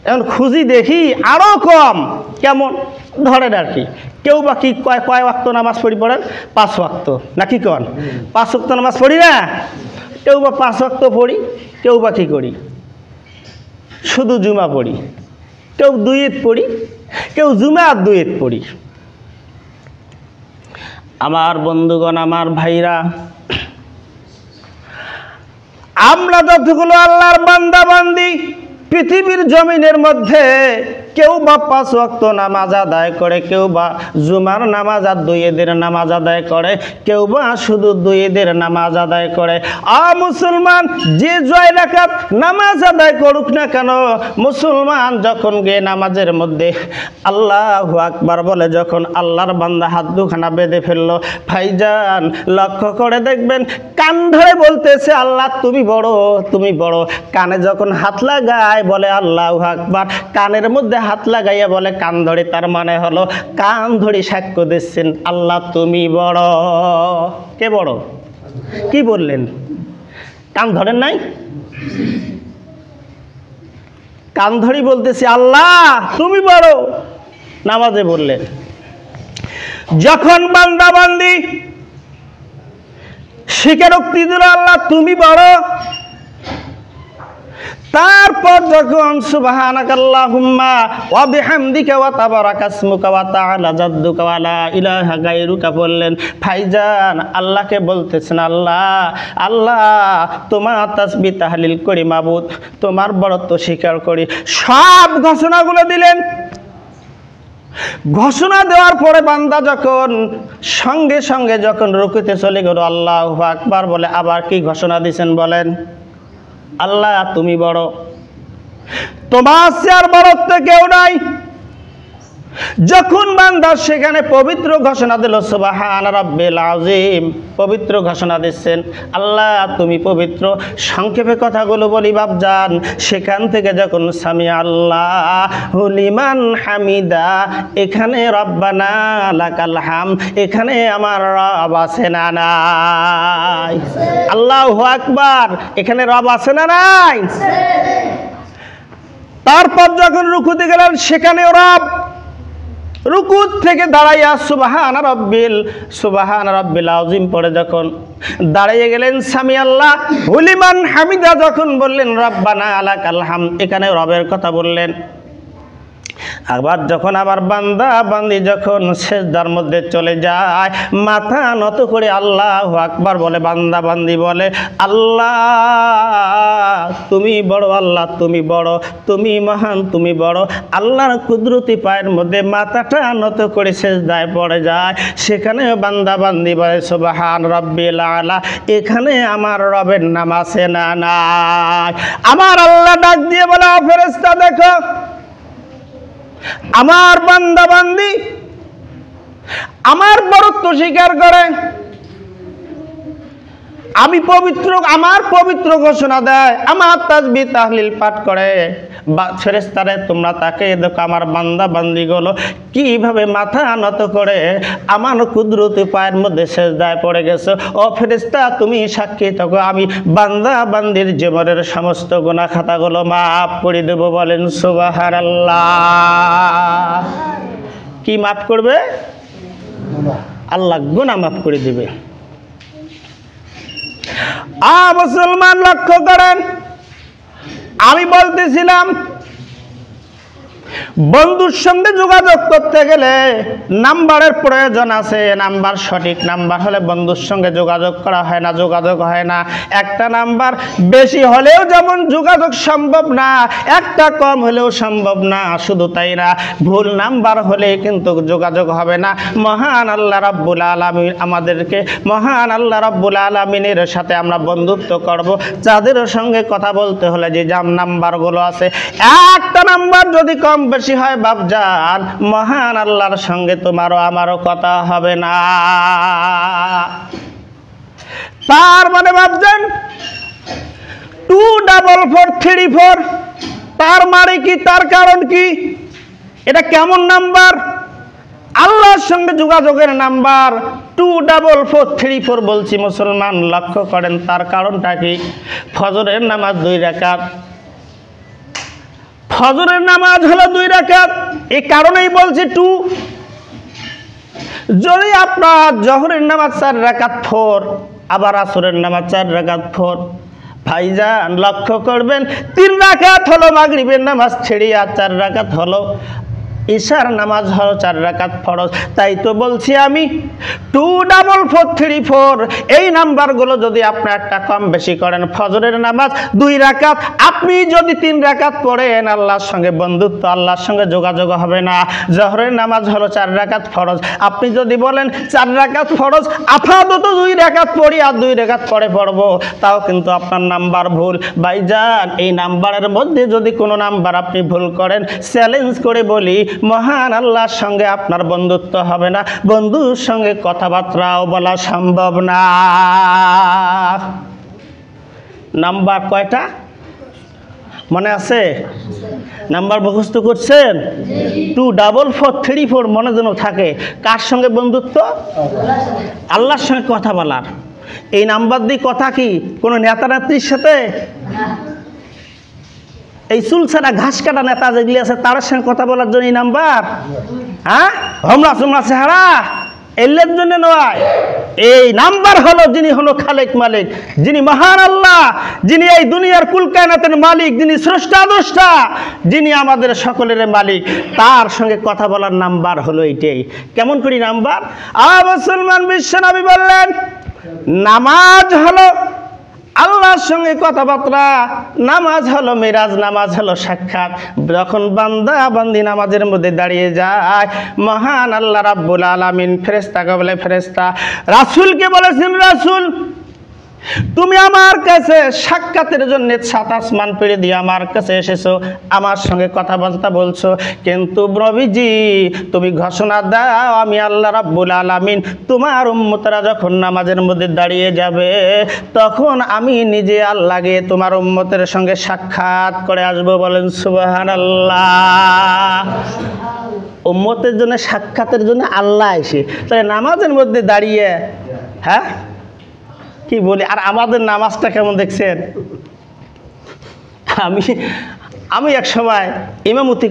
এখন খুঁজি দেখি আরও কম। কেমন ধরেন আর কি, কেউ বা কি কয় ওয়াক্ত নামাজ পড়েন? 5 ওয়াক্ত, নাকি কন? 5 ওয়াক্ত নামাজ পড়ি না? কেউ বা 5 ওয়াক্ত পড়ি, কেউ বা কী করি শুধু জুমা পড়ি, কেউ 2 ঈদ পড়ি, কেউ জুমা আর 2 ঈদ পড়ি। আমার বন্ধুগণ, আমার ভাইরা, আমরা যতগুলো আল্লাহর বান্দা বান্দি পৃথিবীর জমিনের মধ্যে, কেউ বা 5 ওয়াক্ত নামাজ আদায় করে, কেউ বা জুমার নামাজ আর 2 ঈদের নামাজ আদায় করে, কেউ বা শুধু 2 ঈদের নামাজ আদায় করে। মুসলমান যে 6 রাকাত নামাজ আদায় করুক না কেন, মুসলমান যখন গিয়ে নামাজের মধ্যে আল্লাহু আকবার বলে, যখন আল্লাহর বান্দা হাত দুখানা বেঁধে ফেললো, ভাইজান লক্ষ্য করে দেখবেন কান ধরে বলতেছে আল্লাহ তুমি বড়, তুমি বড়। কানে যখন হাত লাগায় বলে আল্লাহু আকবার, কানের মধ্যে হাত লাগাইয়া বলে কান ধরে, তার মানে হলো কান ধরে সাক্ষ্য দিচ্ছেন আল্লাহ তুমি বড়। কে বড়? কি বললেন? কান ধরেন নাই? কান ধরি বলতেছি আল্লাহ তুমি বড়, নামাজে বললেন। যখন বান্দা বান্দি স্বীকারোক্তি দিল আল্লাহ তুমি বড়, তারপর যখন সুবহানাকাল্লাহুম্মা ওয়া বিহামদিকা ওয়া তাবারাকা ইসমুকা ওয়া তাআলা জাদ্দুকা ওয়া লা ইলাহা গায়রুকা বললেন, ভাইজান আল্লাহকে বলতেছেন আল্লাহ আল্লাহ তোমার তাসবিহ তাহলিল করি মাবুদ, তোমার বড়ত্ব স্বীকার করি। সব ঘোষণাগুলো দিলেন। ঘোষণা দেওয়ার পরে বান্দা যখন সঙ্গে সঙ্গে যখন রুকুতে চলে গেল, আল্লাহু আকবার বলে আবার কি ঘোষণা দিয়েছেন বলেন? আল্লাহ তুমি বড়, তোমার চেয়ে বড়ত্ব কেউ নাই। যখন বান্দা সেখানে পবিত্র ঘোষণা দিল সুবহান রাব্বিল আযীম, পবিত্র ঘোষণা দিচ্ছেন আল্লাহ তুমি পবিত্র। সংক্ষেপে কথাগুলো বলি বাপজান, সেখান থেকে যখন সামি আল্লাহু লিমান হামিদা, এখানে রব্বানা লাকাল হাম, এখানে আমার রব আছে না নাই? আল্লাহু আকবার, এখানে রব আছে না নাই? তারপর যখন রুকুতে গেলেন সেখানেও রব। রুকুত থেকে দাঁড়াইয়া সুবহান রাব্বিল আযীম পড়ে যখন দাঁড়িয়ে গেলেন, সামি আল্লাহ লিমান হামিদা যখন বললেন রব্বানা লাকাল হাম, এখানে রবের কথা বললেন। আবার যখন আবার বান্দা বান্দি যখন সেজদার মধ্যে চলে যায়, মাথা নত করে আল্লাহু আকবার বলে, বান্দা বান্দি বলে আল্লাহ তুমি বড়, আল্লাহ তুমি বড়, তুমি মহান, তুমি বড়। আল্লাহর কুদরতি পায়ের মধ্যে মাথাটা নত করে সেজদায় পড়ে যায়। সেখানে বান্দা বান্দি বলে সুবহান রাব্বিল আলা, এখানে আমার রবের নাম আছে না নাই? আমার আল্লাহ ডাক দিয়ে বলে ফেরেশতা দেখো, আমার বান্দা বান্দি আমার বড়ত্ব স্বীকার করে, আমি পবিত্র, আমার পবিত্র ঘোষণা দেয়, আমার তাসবিহ তাহলিল পাঠ করে। ফেরেশতারে তোমরা তাকে দেখো, আমার বান্দা বান্দিগুলো কিভাবে মাথা নত করে আমার কুদরতি পায়ের মধ্যে সেজদায় পড়ে গেছে। ও ফেরেশতা তুমি সাক্ষী থাকো, আমি বান্দা বান্দির জীবনের সমস্ত গুনাহ খাতাগুলো মাফ করে দেব। বলেন সুবহানাল্লাহ। কি মাফ করবে? আল্লাহ গুনাহ মাফ করে দিবে। মুসলমান লক্ষ্য করেন, আমি বলতেছিলাম বন্ধুর সঙ্গে যোগাযোগ করতে গেলে নাম্বারের প্রয়োজন আছে। নাম্বার সঠিক নাম্বার হলে বন্ধুর সঙ্গে যোগাযোগ করা হয় না, যোগাযোগ হয় না। একটা নাম্বার বেশি হলেও যেমন যোগাযোগ সম্ভব না, একটা কম হলেও সম্ভব না। শুধু তাই না, ভুল নাম্বার হলে কিন্তু যোগাযোগ হবে না। মহান আল্লাহ রাব্বুল আলামিন আমাদেরকে, মহান আল্লাহ রাব্বুল আলামিনের সাথে আমরা বন্ধুত্ব করব। যাদের সঙ্গে কথা বলতে হলে যে নাম্বারগুলো আছে, একটা নাম্বার যদি কম বেশি হয় বাপজান, মহান আল্লাহর সঙ্গে তোমারও আমারও কথা হবে না। তার মানে বাপজান 24434, তার মানে কি? তার কারণ কি? এটা কেমন নাম্বার? আল্লাহর সঙ্গে যোগাযোগের নাম্বার 24434 বলছি মুসলমান লক্ষ্য করেন। তার কারণটা কি? ফজরের নামাজ 2 রাকাত, ফজরের নামাজ হলো 2 রাকাত, এই কারণেই বলছি 2। যদি আপনার জোহরের নামাজ 4 রাকাত ফর, আবার আসরের নামাজ 4 রাকাত ফর, ভাইজান লক্ষ্য করবেন 3 রাকাত হলো মাগরিবের নামাজ ছেড়ে, আর 4 রাকাত হলো ইশার নামাজ হলো 4 রাকাত ফরজ। তাই তো বলছি আমি 2 ডাবল 4 3 4 এই নাম্বারগুলো যদি আপনি একটা কম বেশি করেন, ফজরের নামাজ 2 রাকাত, আপনি যদি 3 রাকাত পড়েন আল্লাহর সঙ্গে বন্ধুত্ব, আল্লাহর সঙ্গে যোগাযোগ হবে না। জোহরের নামাজ হলো 4 রাকাত ফরজ, আপনি যদি বলেন 4 রাকাত ফরজ, আপাতত 2 রাকাত পড়ি আর 2 রাকাত পরে পড়বো, তাও কিন্তু আপনার নাম্বার ভুল। ভাইজান এই নাম্বারের মধ্যে যদি কোনো নাম্বার আপনি ভুল করেন, চ্যালেঞ্জ করে বলি মহান আল্লাহর সঙ্গে আপনার বন্ধুত্ব হবে না, বন্ধুর সঙ্গে কথাবার্তাও বলা সম্ভব না। নাম্বার কয়টা মনে আছে? নাম্বার মুখস্থ করছেন? 2 ডাবল 4 3 4 মনে যেন থাকে। কার সঙ্গে বন্ধুত্ব? আল্লাহর সঙ্গে কথা বলার। এই নাম্বার দিয়ে কথা কি কোনো নেতা নেত্রীর সাথে? এই চুল ছাড়া ঘাস কাটা নেতা যেগুলি আছে তার সঙ্গে কথা বলার জন্য এই নাম্বার? হ্যাঁ, হমরা চুমরা চেহারা এলের জন্য নয়। এই নাম্বার হলো যিনি হলো খালেক মালিক, যিনি মহান আল্লাহ, যিনি এই দুনিয়ার কুল কায়নাতের মালিক, যিনি স্রষ্টা দ্রষ্টা, যিনি আমাদের সকলের মালিক, তার সঙ্গে কথা বলার নাম্বার হলো এইটাই। কেমন করি নাম্বার? মুসলমান বিশ্বনবী বললেন নামাজ হলো আল্লাহর সঙ্গে কথাবার্তা, নামাজ হলো মিরাজ, নামাজ হলো সাক্ষাৎ। যখন বান্দা বান্দি নামাজের মধ্যে দাঁড়িয়ে যায়, মহান আল্লাহ রাব্বুল আলামিন ফেরেশতাকে বলে, ফেরেশতা রাসূলকে বলেছেন, রাসূল তুমি আমার কাছে সাক্ষাতের জন্য 7 আসমান পেরিয়ে দিয়ে আমার কাছে এসেছো, আমার সঙ্গে কথাবার্তা বলছো, কিন্তু নবীজি তুমি ঘোষণা দাও আমি আল্লাহ রাব্বুল আলামিন তোমার উম্মতরা যখন নামাজের মধ্যে দাঁড়িয়ে যাবে, তখন আমি নিজে আল্লাহকে তোমার উম্মতের সঙ্গে সাক্ষাৎ করে আসবো। বলেন সুবহানাল্লাহ। উম্মতের জন্য সাক্ষাতের জন্য আল্লাহ এসে তাহলে নামাজের মধ্যে দাঁড়িয়ে, হ্যাঁ কি বলি। আর আমাদের নামাজটা কেমন দেখছেন? আমি এক সময় ইমামতি